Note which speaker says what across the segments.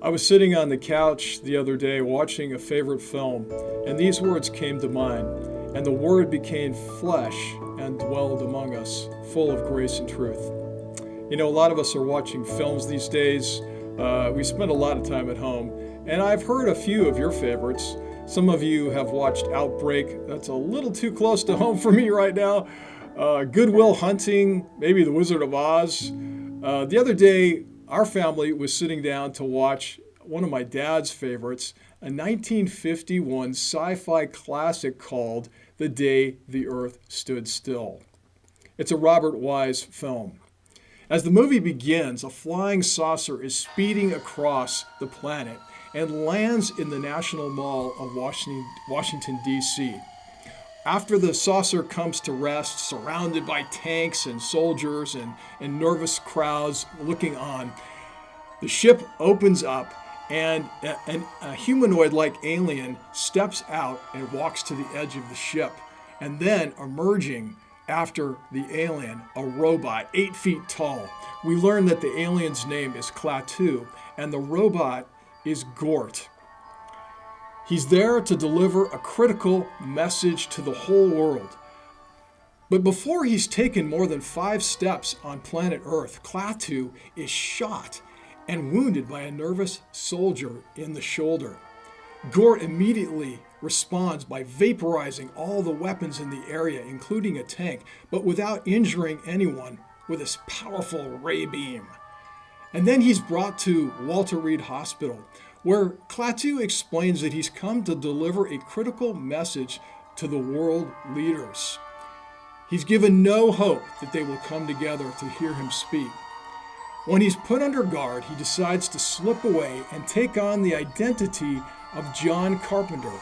Speaker 1: I was sitting on the couch the other day watching a favorite film, and these words came to mind. And the Word became flesh and dwelled among us, full of grace and truth. You know, a lot of us are watching films these days. We spend a lot of time at home, and I've heard a few of your favorites. Some of you have watched Outbreak. That's a little too close to home for me right now. Good Will Hunting, maybe The Wizard of Oz. The other day, our family was sitting down to watch one of my dad's favorites, a 1951 sci-fi classic called The Day the Earth Stood Still. It's a Robert Wise film. As the movie begins, a flying saucer is speeding across the planet and lands in the National Mall of Washington, D.C. After the saucer comes to rest, surrounded by tanks and soldiers and nervous crowds looking on, the ship opens up and a humanoid-like alien steps out and walks to the edge of the ship. And then emerging after the alien, a robot 8 feet tall. We learn that the alien's name is Klaatu and the robot is Gort. He's there to deliver a critical message to the whole world. But before he's taken more than 5 steps on planet Earth, Klaatu is shot and wounded by a nervous soldier in the shoulder. Gort immediately responds by vaporizing all the weapons in the area, including a tank, but without injuring anyone with his powerful ray beam. And then he's brought to Walter Reed Hospital, where Klaatu explains that he's come to deliver a critical message to the world leaders. He's given no hope that they will come together to hear him speak. When he's put under guard, he decides to slip away and take on the identity of John Carpenter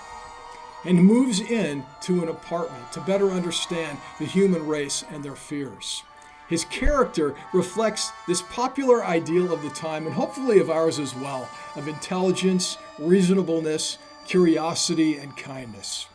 Speaker 1: and moves in to an apartment to better understand the human race and their fears. His character reflects this popular ideal of the time, and hopefully of ours as well, of intelligence, reasonableness, curiosity, and kindness.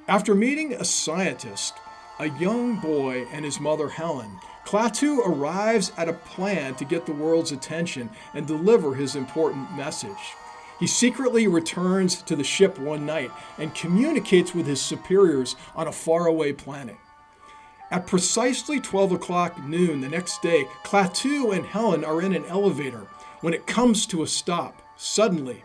Speaker 1: After meeting a scientist, a young boy and his mother Helen, Klaatu arrives at a plan to get the world's attention and deliver his important message. He secretly returns to the ship one night and communicates with his superiors on a faraway planet. At precisely 12 o'clock noon the next day, Klaatu and Helen are in an elevator when it comes to a stop. Suddenly,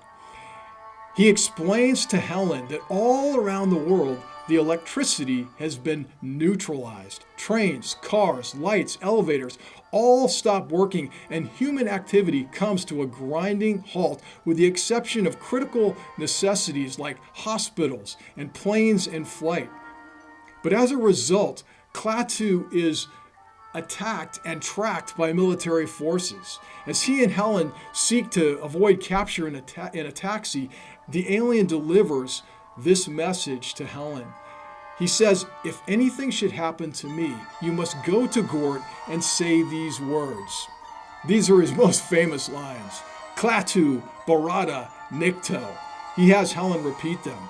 Speaker 1: he explains to Helen that all around the world, the electricity has been neutralized. Trains, cars, lights, elevators all stop working, and human activity comes to a grinding halt with the exception of critical necessities like hospitals and planes in flight. But as a result, Klaatu is attacked and tracked by military forces. As he and Helen seek to avoid capture in a taxi, the alien delivers this message to Helen. He says, "If anything should happen to me, you must go to Gort and say these words." These are his most famous lines. Klaatu, Barada, Nikto. He has Helen repeat them.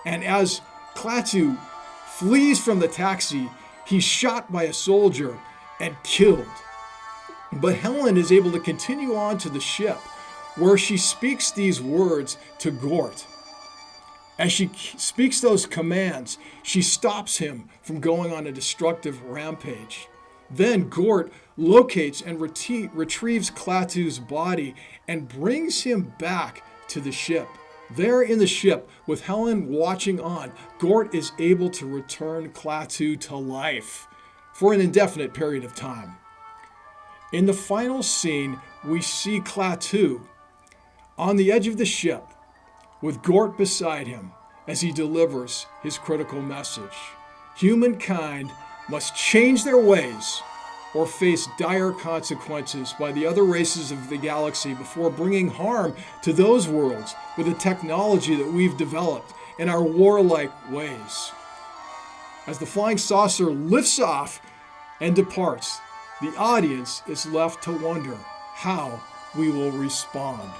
Speaker 1: And as Klaatu flees from the taxi, he's shot by a soldier and killed. But Helen is able to continue on to the ship, where she speaks these words to Gort. As she speaks those commands, she stops him from going on a destructive rampage. Then Gort locates and retrieves Klaatu's body and brings him back to the ship. There in the ship, with Helen watching on, Gort is able to return Klaatu to life for an indefinite period of time. In the final scene, we see Klaatu on the edge of the ship, with Gort beside him as he delivers his critical message. Humankind must change their ways or face dire consequences by the other races of the galaxy before bringing harm to those worlds with the technology that we've developed in our warlike ways. As the flying saucer lifts off and departs, the audience is left to wonder how we will respond.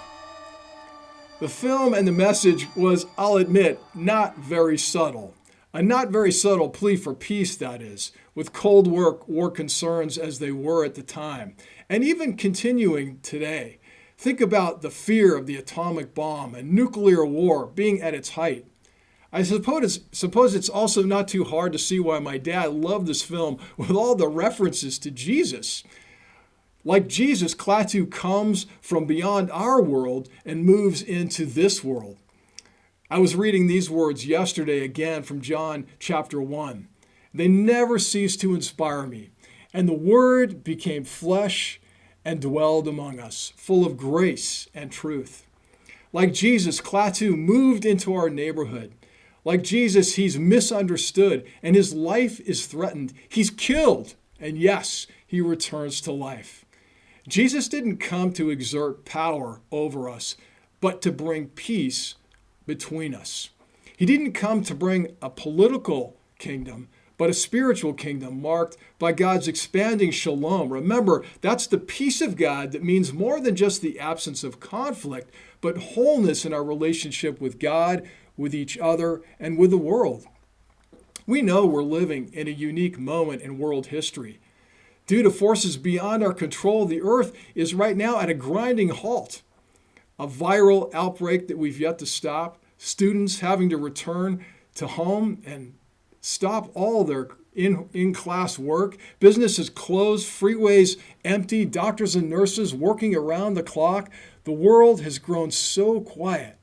Speaker 1: The film and the message was, I'll admit, not very subtle. A not very subtle plea for peace, that is, with Cold War concerns as they were at the time, and even continuing today. Think about the fear of the atomic bomb and nuclear war being at its height. I suppose it's also not too hard to see why my dad loved this film with all the references to Jesus. Like Jesus, Klaatu comes from beyond our world and moves into this world. I was reading these words yesterday again from John chapter 1. They never cease to inspire me. And the Word became flesh and dwelled among us, full of grace and truth. Like Jesus, Klaatu moved into our neighborhood. Like Jesus, he's misunderstood and his life is threatened. He's killed, and yes, he returns to life. Jesus didn't come to exert power over us, but to bring peace between us. He didn't come to bring a political kingdom, but a spiritual kingdom marked by God's expanding shalom. Remember, that's the peace of God that means more than just the absence of conflict, but wholeness in our relationship with God, with each other, and with the world. We know we're living in a unique moment in world history. Due to forces beyond our control, the earth is right now at a grinding halt. A viral outbreak that we've yet to stop, students having to return to home and stop all their in-class work, businesses closed, freeways empty, doctors and nurses working around the clock. The world has grown so quiet.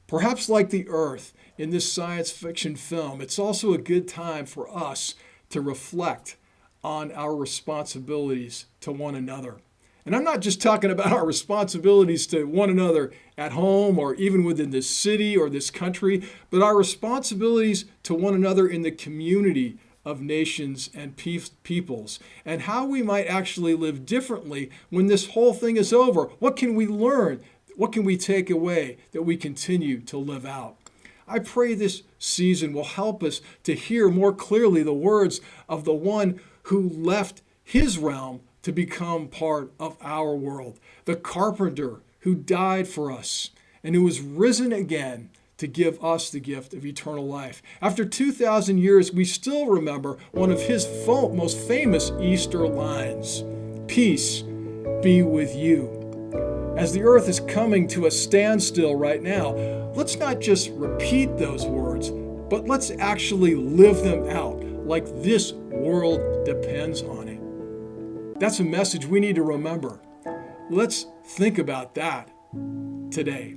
Speaker 1: Perhaps like the earth in this science fiction film, it's also a good time for us to reflect on our responsibilities to one another. And I'm not just talking about our responsibilities to one another at home or even within this city or this country, but our responsibilities to one another in the community of nations and peoples, and how we might actually live differently when this whole thing is over. What can we learn? What can we take away that we continue to live out? I pray this season will help us to hear more clearly the words of the one who left his realm to become part of our world, the carpenter who died for us and who was risen again to give us the gift of eternal life. After 2,000 years, we still remember one of his most famous Easter lines, "Peace be with you." As the earth is coming to a standstill right now, let's not just repeat those words, but let's actually live them out like this world depends on it. That's a message we need to remember. Let's think about that today.